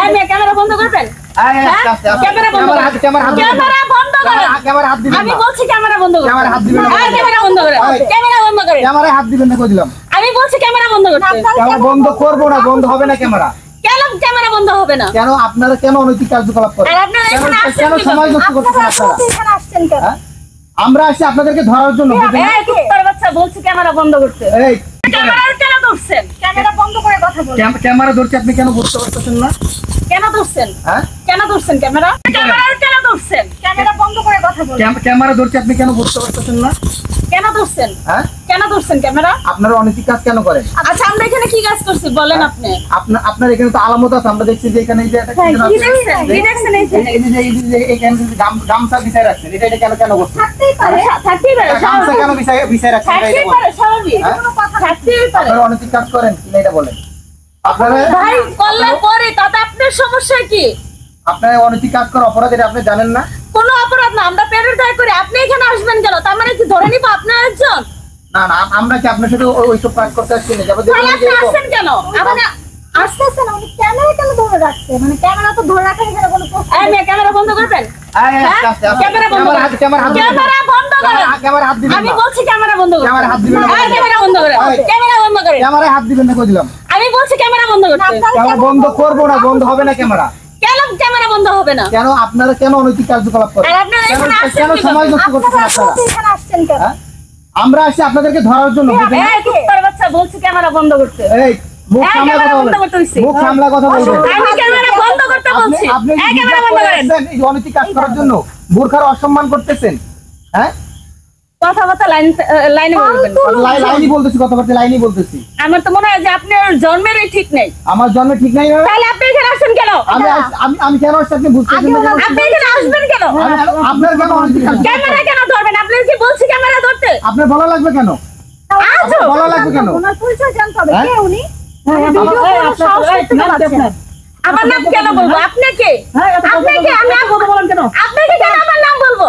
আমি ক্যামেরা বন্ধ করবেন? ক্যামেরা বন্ধ করেন। ক্যামেরা বন্ধ করেন। আমি বলছি ক্যামেরা বন্ধ করেন। ক্যামেরা বন্ধ করেন। ক্যামেরা বন্ধ করেন। ক্যামেরায় হাত দিবেন না কই দিলাম। আমি বলছি ক্যামেরা বন্ধ করতে। ক্যামেরা বন্ধ করব না, বন্ধ হবে না ক্যামেরা। কেন ক্যামেরা বন্ধ হবে না? কেন আপনারা কেন অনৈতিক কার্যকলাপ করেন? আর আপনারা এখানে আসছেন কেন সমাজ নষ্ট করতেছেন আপনারা? এখানে আসছেন কেন? আমরা আসি আপনাদেরকে ধরার জন্য। এই কুত্তার বাচ্চা বলছি ক্যামেরা বন্ধ করতে। এই ক্যামেরা কেন ধরছেন? ক্যামেরা বন্ধ করে কথা বলুন। ক্যামেরা ধরতে আপনি কেন বুঝতে পারতেছেন না? কেন ধরছেন? হ্যাঁ কেন ধরছেন ক্যামেরা? ক্যামেরা কেন ধরছেন? ক্যামেরা বন্ধ করে কথা বলুন। ক্যামেরা ধরতে আপনি কেন বুঝতে পারতেছেন না? কেন ধরছেন? হ্যাঁ কেন ধরছেন ক্যামেরা? আপনারা অনৈতিক কাজ কেন করেন? আচ্ছা আমরা এখানে কি কাজ করছি বলেন আপনি? আপনার এখানে তো আলামত আছে, আমরা দেখছি যে এখানে এই যে কি দেখছেন? কি দেখছেন এইখানে? এখানে গামছা বিছায় রাখছেন, এটা কেন কেন করছেন? থাকতেই পারে। থাকতেই পারে। গামছা কেন বিছায় রাখছেন? থাকতেই পারে স্বাভাবিক। কোনো কথা না। থাকতেই পারে। আপনারা অনৈতিক কাজ করেন কিনা এটা বলেন। আপনারা ভাই করলে পরে তাতে আপনার সমস্যা কি? আপনারা অনৈতিক কাজ করার অপরাধ এটা আপনি জানেন না? কোনো অপরাধ না, আমরা পেটের দায় করি। আপনি এখানে আসবেন কেন? তার মানে কি ধরে নিব আপনার একজন? না না, আমরা কি আপনার সাথে ওইসব কাজ করতে আসছি না? যাবো তাহলে আপনি আসছেন কেন? আপনি আসতেছেন না, উনি ক্যামেরা কেন ধরে রাখছে? মানে ক্যামেরা তো ধরে রাখার এখানে কোনো প্রশ্ন এই মেয়ে ক্যামেরা বন্ধ করবেন? ক্যামেরা বন্ধ করেন। ক্যামেরা বন্ধ করেন। ক্যামেরা হাত দিবেন আমি না। বলছি ক্যামেরা বন্ধ করতে। ক্যামেরা হাত দিবেন না। ক্যামেরা বন্ধ করেন। ক্যামেরা বন্ধ করেন। ক্যামেরায় হাত দিবেন না কই দিলাম। আমি বলছি ক্যামেরা বন্ধ করতে। ক্যামেরা বন্ধ করব না, বন্ধ হবে না ক্যামেরা। কেন ক্যামেরা বন্ধ হবে না? কেন আপনারা কেন অনৈতিক কার্যকলাপ করেন? আর আপনারা এখানে আসছেন কেন কি সমাজ জন্য? নষ্ট করতেছেন আপনারা? এখানে আসছেন কেন? হ্যাঁ? আমরা আসি আপনাদেরকে ধরার জন্য। এই কুত্তার বাচ্চা বলছি ক্যামেরা বন্ধ করতে। এই মুখ এই সামলা ক্যামেরা কথা বন্ধ বলেন। করতে হইছে। মুখ সামলা কথা বলবেন। আমি ক্যামেরা বন্ধ করতে বলছি। আপনি এই ক্যামেরা বন্ধ করেন। এই অনৈতিক কাজ করার জন্য বোরখার অসম্মান করতেছেন। হ্যাঁ কথাবার্তা লাইনে বলবেন। লাইনই বলতেছি, কথাবার্তা লাইনই বলতেছি। আমার তো মনে হয় যে আপনার জন্মেরই ঠিক নেই। আমার জন্ম ঠিক নাই না? তাহলে আপনি এখানে আসছেন কেন? আমি কেন আসছি আপনি বুঝতেছেন না? আপনি এখানে আসবেন কেন? আপনার কেন অনৈতিক কাজ? ক্যামেরা কেন ধরবেন? আপনি কি বলছি ক্যামেরা ধরতে? আপনার বলা লাগবে কেন? আজও বলা লাগবে কেন? ওনার পরিচয় জানতে হবে। হ্যাঁ? কে উনি? ভিডিও করে সাহস করতে পারছেন না। আমার নাম কেন বলবো? আপনি কে? আপনি কে? আমি কথা বলেন কেন? আপনি কে কেন আমার নাম বলবো?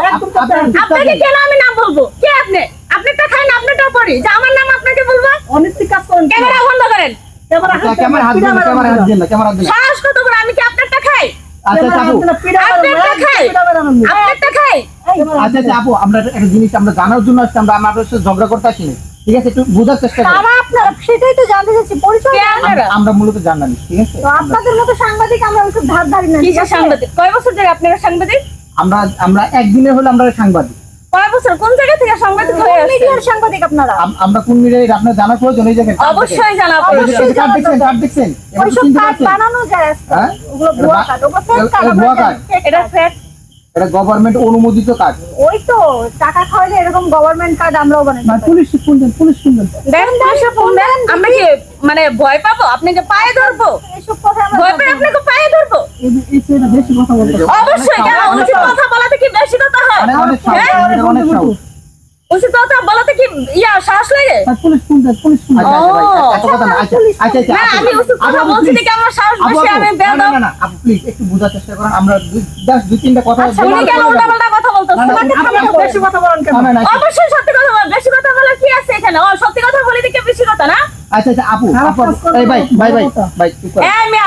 আপনাকে কেন আমি নাম বলবো? কে আপনি? আপনারটা খাই না, আপনারটা পড়ি যে আমার নাম আপনাকে বলবো? অনৈতিক কাজ করেন। ক্যামেরা বন্ধ করেন। ক্যামেরা হাত দিন না, ক্যামেরা হাত দিন না, ক্যামেরা হাত দিন না। সাহস কত বড়? আমি কি আপনারটা খাই? আচ্ছা আপু, আপনারটা খাই? আপনারটা খাই? আচ্ছা আপু, আমরা একটা জিনিস আমরা জানার জন্য আসছি, আমরা আপনাদের সাথে ঝগড়া করতে আসিনি, ঠিক আছে? একটু বোঝার চেষ্টা করুন। তারা আপনারা সেটাই তো জানতে চাচ্ছি, পরিচয় কে জানতে। আপনারা? আমরা মূলত জানানি, ঠিক আছে? তো আপনাদের মতো সাংবাদিক আমরা ওইসব ধার ধারি না। কিসের সাংবাদিক? কয় বছর ধরে আপনারা সাংবাদিক? আমরা একদিনের হলে আমরা সাংবাদিক। কয় বছর? কোন জায়গা থেকে সাংবাদিক হয়ে আসছেন? মিডিয়ার সাংবাদিক আপনারা। আমরা কোন মিডিয়ায় আপনার জানার প্রয়োজন এই জায়গায়? অবশ্যই জানাবো। অবশ্যই কার্ড দেখছেন, কার্ড দেখছেন? এবার ওইসব চিনতে কার্ড পারছেন? বানানো যায় আজকাল। হ্যাঁ? ওগুলো ভুয়া কার্ড, ওগুলো ফেক কার্ড। এটা ভুয়া কার্ড। এটা ফেক। এটা গভর্নমেন্ট অনুমোদিত কার্ড। ওই তো টাকা খাওয়ালে এরকম গভর্নমেন্ট কার্ড আমরাও বানাই। পুলিশ শুনবেন, পুলিশ শুনবেন। দেন পুলিশে ফোন দেন। আমরা কি মানে ভয় পাবো? আপনাকে পায়ে ধরবো? এসব কথা আমরা ভয় পেয়ে আপনাকে পায়ে ধরবো? বেশি কথা বলতে অবশ্যই। কেন উচিত কথা বলাতে কি বেশি কথা হয়? অনেক হ্যাঁ? অনেক সাহস। উচিত কথা বলাতে কি সাহস লাগে? পুলিশ শুনবেন, পুলিশ শুনবেন। এত কথা না। আচ্ছা না আমি উচিত কথা বলছি দেখে আমার সাহস বেশি। আমি বেয়াদব। না আপু প্লিজ একটু বোঝার চেষ্টা করুন। আমরা দুই তিনটা কথা উনি কেন উল্টাপাল্টা কথা বলতেছেন? বেশি কথা বলেন কেন? অবশ্যই সত্যি কথা বল। বেশি কথা বলে কি আছে এখানে? সত্যি কথা বলি দেখে বেশি কথা না? আচ্ছা আপু, এই ভাই চুপ করুন। আমি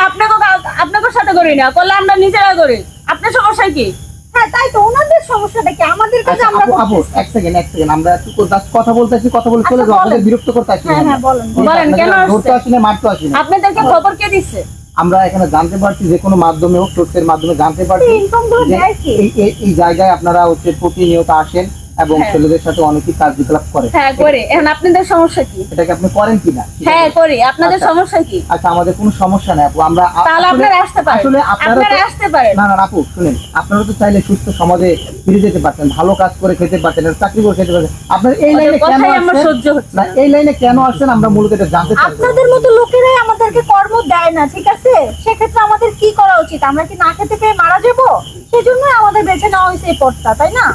আপনাকে সাথে করি না, করলে আমরা নিজেরা করি। আপনার সমস্যা কি? হ্যাঁ তাই তো, ওনাদের সমস্যাটা কি? আমাদের কাছে আমরা আপু এক সেকেন্ড আমরা একটু কথা বলতেছি, কথা বলে চলে যাও। আপনাদের বিরক্ত করতে আসি না। হ্যাঁ বলেন। বলেন কেন ধরতে আসছে? আসি না, মারতে আসি না। আপনাদেরকে খবর কে দিচ্ছে? আমরা এখানে জানতে পারছি যে কোনো মাধ্যমে হোক, সোর্সের মাধ্যমে জানতে পারছি ইনফর্ম করে যে দেয় কি? এই জায়গায় আপনারা প্রতিনিয়ত আসেন এবং হ্যাঁ। ছেলেদের সাথে অনৈতিক কার্যকলাপ করেন। হ্যাঁ করি। এখন আপনাদের সমস্যা কি? এটাকে আপনি করেন কিনা? হ্যাঁ করি। আপনাদের আচ্ছা। সমস্যা কি? আচ্ছা আমাদের কোনো সমস্যা নাই আপু। আমরা তাহলে আপনারা আসতে পারেন। আসলে আপনারা আসতে পারেন। না আপু শুনেন, আপনারা তো চাইলে সুস্থ সমাজে ফিরে যেতে পারতেন, ভালো কাজ করে খেতে পারতেন, চাকরি করে খেতে পারতেন। আপনার এই লাইনে কেন কথাই আমার আসছেন? সহ্য হচ্ছে না এই লাইনে কেন আসছেন আমরা মূলত এটা জানতে চাই। আপনাদের মতো লোকেরাই আমাদেরকে কর্ম দেয় না, ঠিক আছে? সেক্ষেত্রে আমাদের কি করা উচিত? আমরা কি না খেতে পেয়ে মারা যাবো? সেজন্যই আমাদের বেছে নেওয়া হয়েছে এই পথটা, তাই না?